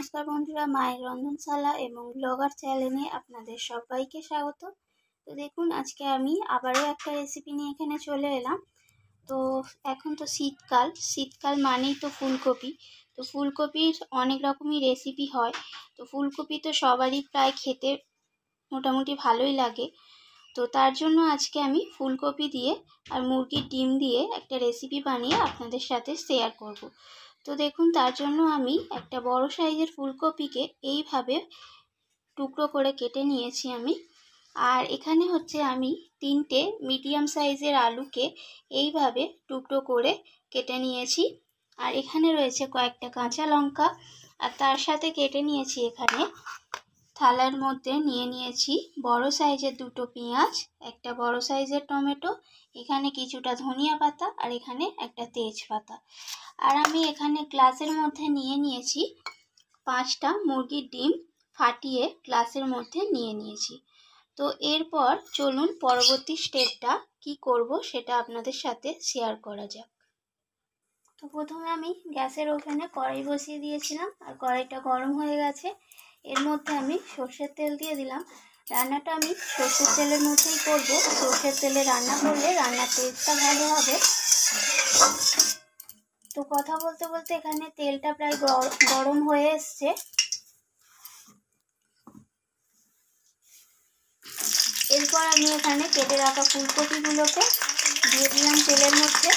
নমস্কার বন্ধুরা, মায়ের রন্ধনশালা এবং ব্লগার চ্যানেলে আপনাদের সবাইকে স্বাগত। তো দেখুন, আজকে আমি আবারও একটা রেসিপি নিয়ে এখানে চলে এলাম। তো এখন তো শীতকাল মানেই তো ফুলকপি। তো ফুলকপির অনেক রকমই রেসিপি হয়। তো ফুলকপি তো সবারই প্রায় খেতে মোটামুটি ভালোই লাগে। তো তার জন্য আজকে আমি ফুলকপি দিয়ে আর মুরগির ডিম দিয়ে একটা রেসিপি বানিয়ে আপনাদের সাথে শেয়ার করব। তো দেখুন, তার জন্য আমি একটা বড় সাইজের ফুলকপিকে এইভাবে টুকরো করে কেটে নিয়েছি আমি। আর এখানে হচ্ছে আমি 3টে মিডিয়াম সাইজের আলুকে এইভাবে টুকরো করে কেটে নিয়েছি। আর এখানে রয়েছে কয়েকটা কাঁচা লঙ্কা, আর তার সাথে কেটে নিয়েছি এখানে থালার মধ্যে নিয়ে নিয়েছি বড় সাইজের 2টো পেঁয়াজ, একটা বড় সাইজের টমেটো, এখানে কিছুটা ধনিয়া পাতা, আর এখানে একটা তেজপাতা। আর আমি এখানে গ্লাসের মধ্যে নিয়ে নিয়েছি 5টা মুরগির ডিম ফাটিয়ে গ্লাসের মধ্যে নিয়ে নিয়েছি। তো এরপর চলুন পরবর্তী স্টেপটা কি করব সেটা আপনাদের সাথে শেয়ার করা যাক। তো প্রথমে আমি গ্যাসের ওভেনে কড়াই বসিয়ে দিয়েছিলাম, আর কড়াইটা গরম হয়ে গেছে। এর মধ্যে আমি সর্ষের তেল দিয়ে দিলাম। রান্নাটা আমি সর্ষের তেলের মধ্যেই করব। সর্ষের তেলে রান্না করলে রান্নার টেস্টটা ভালো হবে। তো কথা বলতে বলতে এখানে তেলটা প্রায় গরম হয়ে এসছে। এরপর আমি এখানে কেটে রাখা ফুলকপিগুলোকে দিয়ে দিলাম তেলের মধ্যে।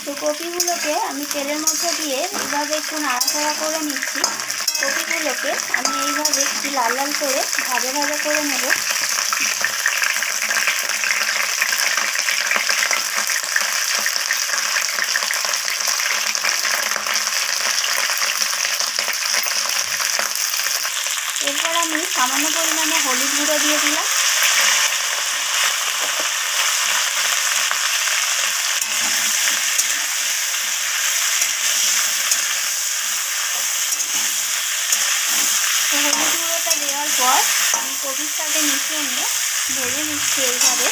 তো কপিগুলোকে আমি তেলের মধ্যে দিয়ে এইভাবে একটু নাড়াচাড়া করে নিচ্ছি। কপিগুলোকে আমি এইভাবে একটু লাল লাল করে ভাজা ভাজা করে নেব। এরপর আমি সামান্য পরিমাণে হলুদ গুঁড়ো দিয়ে দিলাম। হলুদ গুঁড়োটা দেওয়ার পর আমি কপির সাথে মিশিয়ে নিয়ে ভেজে নিচ্ছি এইভাবে।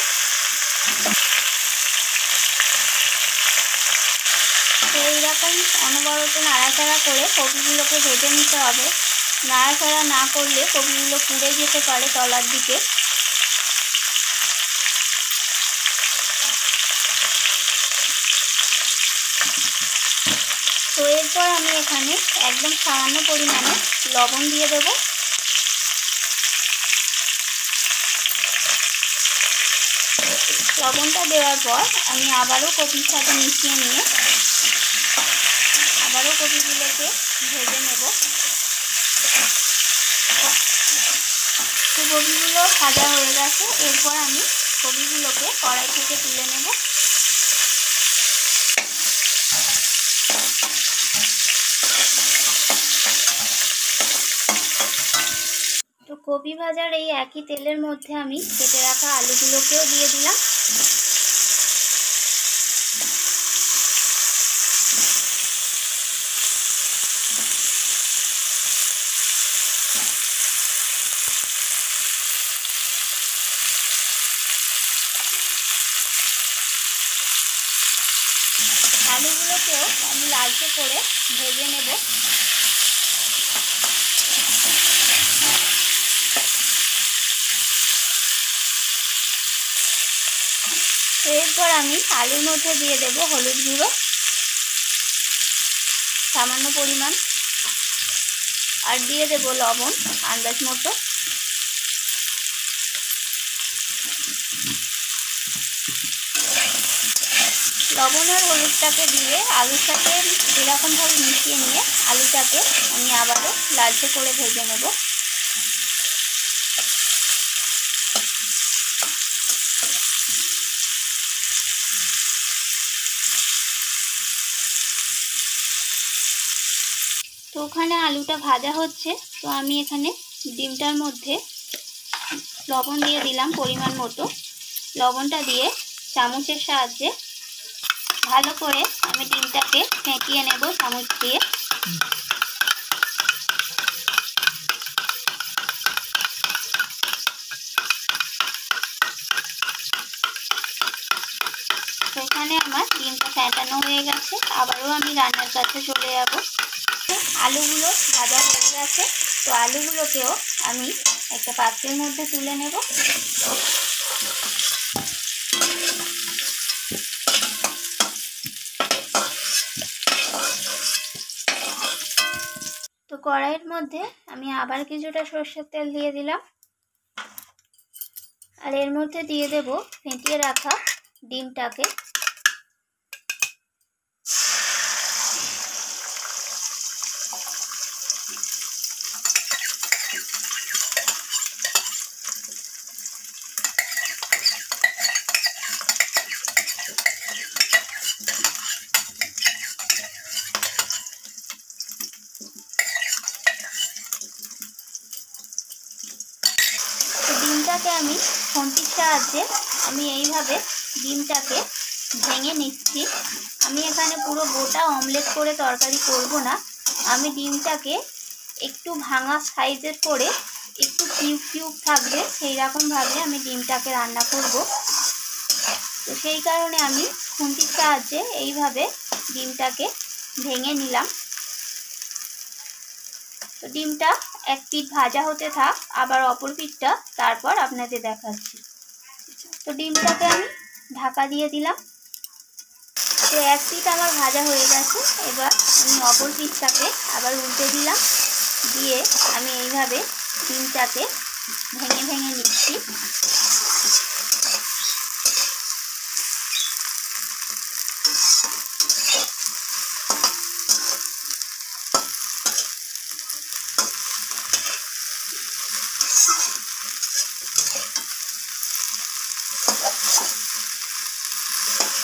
তো এইরকম অনবরত নাড়াচাড়া করে কপিগুলোকে ভেজে নিতে হবে। নাড়াচাড়া না করলে কপিগুলো পুড়ে যেতে পারে তলার দিকে। তো এরপর আমি এখানে একদম সামান্য পরিমাণে লবণ দিয়ে দেব। লবণটা দেওয়ার পর আমি আবারও কপির সাথে মিশিয়ে নিয়ে আবারও কপিগুলোকে ভেজে নেব। তো কপিগুলো ভাজা হয়ে গেছে। এরপর আমি কপিগুলোকে কড়াই থেকে তুলে নেব। তো কপি ভাজার এই একই তেলের মধ্যে আমি কেটে রাখা আলুগুলোকেও দিয়ে দিলাম। আলুগুলোকেও আমি লালচে করে ভেজে নেব। এরপর আমি আলুর মধ্যে দিয়ে দেব হলুদ গুঁড়ো সামান্য পরিমাণ, আর দিয়ে দেব লবণ আন্দাজ মতো। লবণ আর হলুদটাকে দিয়ে আলুর সাথে এরকমভাবে মিশিয়ে নিয়ে আলুটাকে আমি আবারও লালচে করে ভেজে নেব। তো ওখানে আলুটা ভাজা হচ্ছে। তো আমি এখানে ডিমটার মধ্যে লবণ দিয়ে দিলাম পরিমাণ মতো। লবণটা দিয়ে চামচের সাহায্যে ভালো করে আমি ডিমটাকে ফেটিয়ে নেব চামচ দিয়ে। তো এখানে আমার ডিমটা ফ্যাটানো হয়ে গেছে, আবারও আমি রান্নার কাছে চলে যাব। আলুগুলো ভাজা হয়ে গেছে, তো আলুগুলোকেও আমি একটা পাত্রের মধ্যে তুলে নেব। তো কড়াইয়ের মধ্যে আমি আবার কিছুটা সরষের তেল দিয়ে দিলাম, আর এর মধ্যে দিয়ে দেব ফেটিয়ে রাখা ডিমটাকে। ডিমটাকে আমি খুন্তির সাহায্যে আমি এইভাবে ডিমটাকে ভেঙে নিচ্ছি। আমি এখানে পুরো গোটা অমলেট করে তরকারি করব না, আমি ডিমটাকে একটু ভাঙা সাইজের করে একটু কিউব কিউব থাকবে সেই রকমভাবে আমি ডিমটাকে রান্না করব। তো সেই কারণে আমি খুন্তির সাহায্যে এইভাবে ডিমটাকে ভেঙে নিলাম। তো ডিমটা এক পিঠ ভাজা হতে থাক, আবার অপর পিঠটা তারপর আপনাদের দেখাচ্ছি। তো ডিমটাকে আমি ঢাকা দিয়ে দিলাম। তো এক পিঠ আমার ভাজা হয়ে গেছে, এবার আমি অপর পিঠটাকে আবার উল্টে দিলাম, দিয়ে আমি এইভাবে ডিমটাকে ভেঙে ভেঙে নিচ্ছি।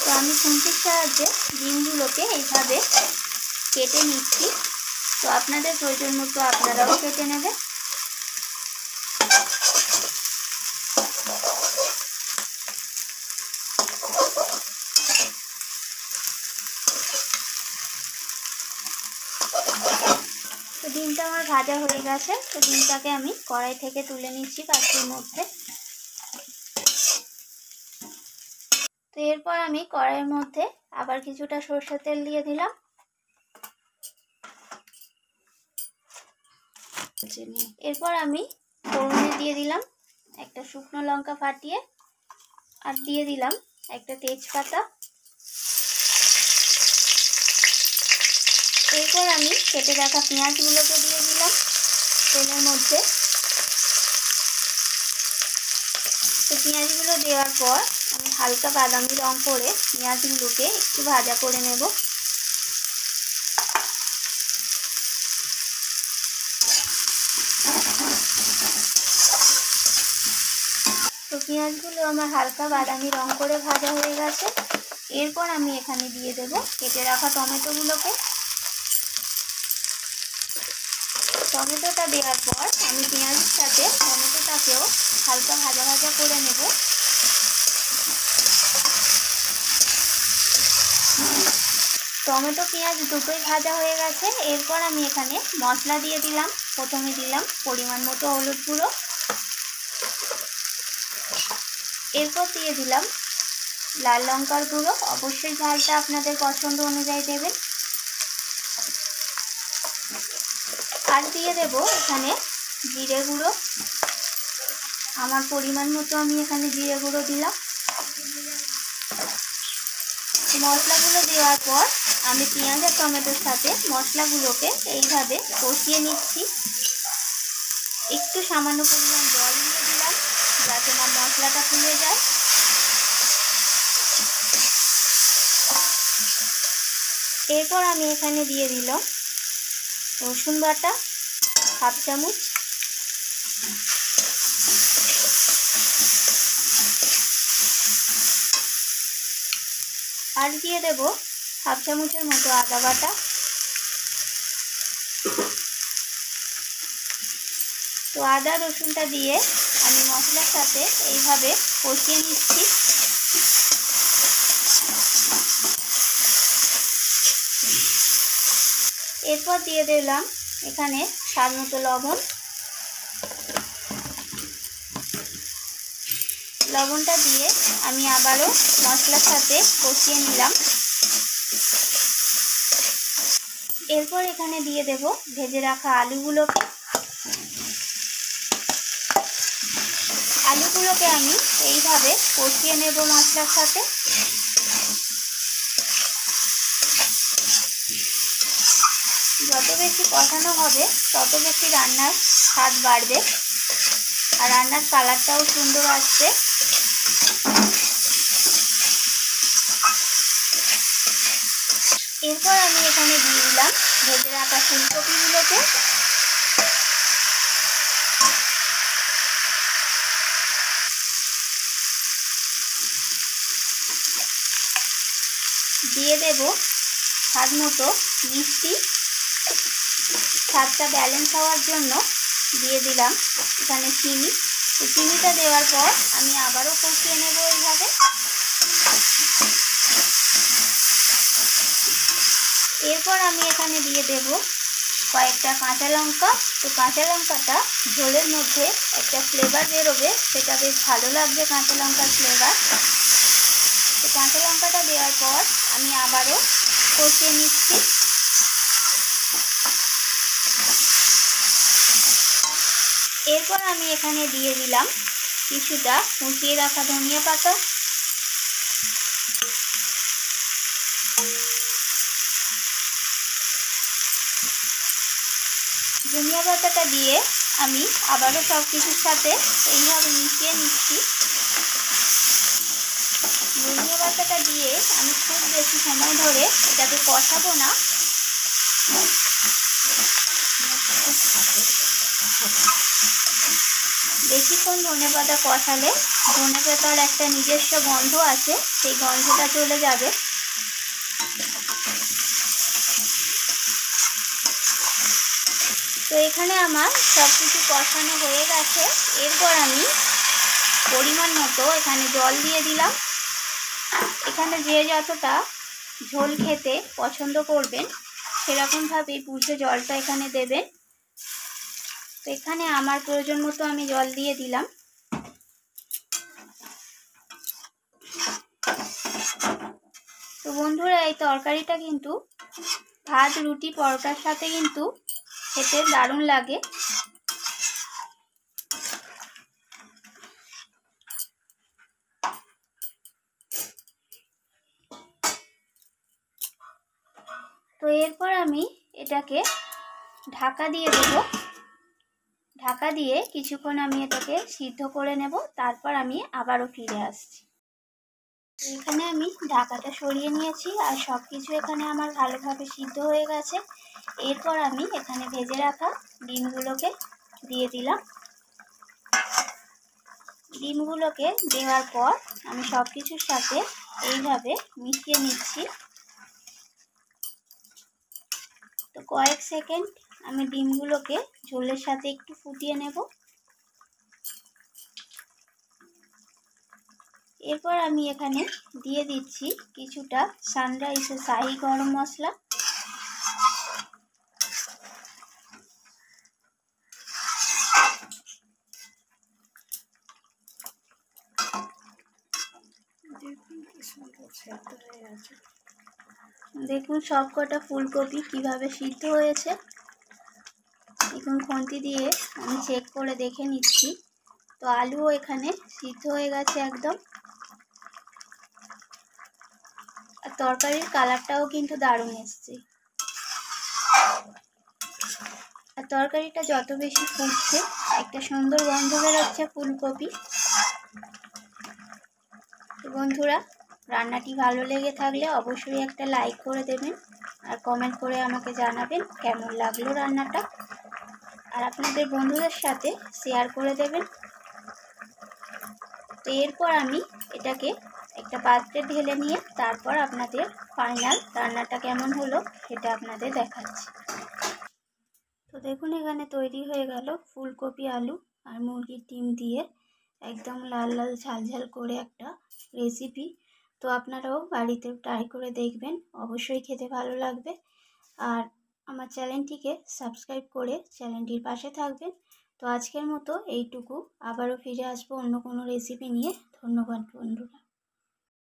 তো আমি খুন্তির সাহায্যে ডিমগুলোকে এইভাবে কেটে নিচ্ছি। তো আপনাদের প্রয়োজন মতো আপনারাও কেটে নেবেন। তো ডিমটা আমার ভাজা হয়ে গেছে, তো ডিমটাকে আমি কড়াই থেকে তুলে নিচ্ছি পাত্রের মধ্যে। তো এরপর আমি কড়াইয়ের মধ্যে আবার কিছুটা সরষের তেল দিয়ে দিলাম, এরপর আমি ফোড়নে দিয়ে দিলাম একটা শুকনো লঙ্কা ফাটিয়ে, আর দিয়ে দিলাম একটা তেজপাতা। এরপর আমি কেটে রাখা পেঁয়াজগুলোকে দিয়ে দিলাম তেলের মধ্যে। তো পেঁয়াজগুলো দেওয়ার পর আমি হালকা বাদামি রং করে পেঁয়াজগুলোকে একটু ভাজা করে নেব। তো পেঁয়াজগুলো আমার হালকা বাদামি রং করে ভাজা হয়ে গেছে, এরপর আমি এখানে দিয়ে দেব কেটে রাখা টমেটোগুলোকে। টমেটোটা দেওয়ার পর আমি পেঁয়াজের সাথে টমেটোটাকেও হালকা ভাজা ভাজা করে নেব। টমেটো পেঁয়াজ দুটোই ভাজা হয়ে গেছে, এরপর আমি এখানে মশলা দিয়ে দিলাম। প্রথমে দিলাম পরিমাণ মতো হলুদ গুঁড়ো, এরপর দিয়ে দিলাম লাল লঙ্কার গুঁড়ো, অবশ্যই ঝালটা আপনাদের পছন্দ অনুযায়ী দেবেন। আর দিয়ে দেব এখানে জিরে গুঁড়ো, আমার পরিমাণ মতো আমি এখানে জিরে গুঁড়ো দিলাম। মশলাগুলো দেওয়ার পর আমি পেঁয়াজ আর টমেটোর সাথে মশলাগুলোকে এইভাবে কষিয়ে নিচ্ছি। একটু সামান্য পরিমাণ জল দিয়ে দিলাম যাতে না মশলাটা পুড়ে যায়। এরপর আমি এখানে দিয়ে দিলাম রসুন বাটা হাফ চামচ, আর দিয়ে দেব হাফ চামচের মতো আদা বাটা। তো আদা রসুনটা দিয়ে আমি মশলার সাথে এইভাবে কষিয়ে নিচ্ছি। এরপর দিয়ে দিলাম এখানে স্বাদ মতো লবণ। লবণটা দিয়ে আমি আবারও মশলার সাথে কষিয়ে নিলাম। এরপর এখানে দিয়ে দেব ভেজে রাখা আলুগুলোকে। আলুগুলোকে আমি এইভাবে কষিয়ে নেব মশলার সাথে। যত বেশি কষানো হবে তত বেশি রান্নার স্বাদ বাড়বে আর রান্নার কালারটাও সুন্দর আসবে। এরপর আমি এখানে দিয়ে দিলাম ভেজে রাখা ফুলকপিগুলোকে। দিয়ে দেব স্বাদ মতো মিষ্টি। স্বাদটা ব্যালেন্স হওয়ার জন্য দিয়ে দিলাম এখানে চিনি। চিনিটা দেওয়ার পর আমি আবারও কষিয়ে নেব এইভাবে। এরপর আমি এখানে দিয়ে দেব কয়েকটা কাঁচা লঙ্কা। তো কাঁচা লঙ্কাটা ঝোলের মধ্যে একটা ফ্লেভার বেরোবে, সেটা বেশ ভালো লাগবে কাঁচা লঙ্কার ফ্লেভার। তো কাঁচা লঙ্কাটা দেওয়ার পর আমি আবারও কষিয়ে নিচ্ছি। এরপর আমি এখানে দিয়ে দিলাম কিছুটা কুচিয়ে রাখা ধনিয়া পাতা। ধনিয়া পাতাটা দিয়ে আমি আবারও সব কিছুর সাথে এইভাবে মিশিয়ে নিচ্ছি। ধনিয়া পাতাটা দিয়ে আমি খুব বেশি সময় ধরে এটাকে কষাবো না। বেশিক্ষণ ধনেপাতা কষালে ধনেপাতার একটা নিজস্ব গন্ধ আছে, সেই গন্ধটা চলে যাবে। তো এখানে আমার সব কিছু কষানো হয়ে গেছে। এরপর আমি পরিমাণ মতো এখানে জল দিয়ে দিলাম। এখানে যে যতটা ঝোল খেতে পছন্দ করবেন সেরকমভাবেই বুঝে জলটা এখানে দেবেন। তো এখানে আমার প্রয়োজন মতো আমি জল দিয়ে দিলাম। তো বন্ধুরা, এই তরকারিটা কিন্তু ভাত, রুটি, পরোটার সাথে কিন্তু খেতে দারুণ লাগে। তো এরপর আমি এটাকে ঢাকা দিয়ে দেব। ঢাকা দিয়ে কিছুক্ষণ আমি এটাকে সিদ্ধ করে নেব, তারপর আমি আবারও ফিরে আসছি। এখানে আমি ঢাকাটা সরিয়ে নিয়েছি আর সব কিছু এখানে আমার ভালোভাবে সিদ্ধ হয়ে গেছে। এরপর আমি এখানে ভেজে রাখা ডিমগুলোকে দিয়ে দিলাম। ডিমগুলোকে দেওয়ার পর আমি সব কিছুর সাথে এইভাবে মিশিয়ে নিচ্ছি। তো কয়েক সেকেন্ড আমি ডিমগুলোকে ঝোলের সাথে একটু ফুটিয়ে নেব। এরপর আমি এখানে দিয়ে দিচ্ছি কিছুটা সানরাইজের শাহি গরম মশলা। দেখুন সব কটা ফুলকপি কিভাবে সিদ্ধ হয়েছে। এখন খুন্তি দিয়ে আমি চেক করে দেখে নিচ্ছি। তো আলুও এখানে সিদ্ধ হয়ে গেছে একদম। আর তরকারির কালারটাও কিন্তু দারুণ এসছে। আর তরকারিটা যত বেশি ফুটছে একটা সুন্দর গন্ধ বেরোচ্ছে ফুলকপি। তো বন্ধুরা, রান্নাটি ভালো লেগে থাকলে অবশ্যই একটা লাইক করে দেবেন আর কমেন্ট করে আমাকে জানাবেন কেমন লাগলো রান্নাটা। আর আপনাদের বন্ধুদের সাথে শেয়ার করে দেবেন। তো এরপর আমি এটাকে একটা পাত্রে ঢেলে নিয়ে তারপর আপনাদের ফাইনাল রান্নাটা কেমন হলো সেটা আপনাদের দেখাচ্ছি। তো দেখুন এখানে তৈরি হয়ে গেল ফুলকপি, আলু আর মুরগির ডিম দিয়ে একদম লাল লাল ঝাল ঝাল করে একটা রেসিপি। তো আপনারাও বাড়িতে ট্রাই করে দেখবেন, অবশ্যই খেতে ভালো লাগবে। আর আমার চ্যানেলটিকে সাবস্ক্রাইব করে চ্যানেলটির পাশে থাকবেন। তো আজকের মতো এইটুকু, আবারও ফিরে আসবো অন্য কোনো রেসিপি নিয়ে। ধন্যবাদ বন্ধুরা।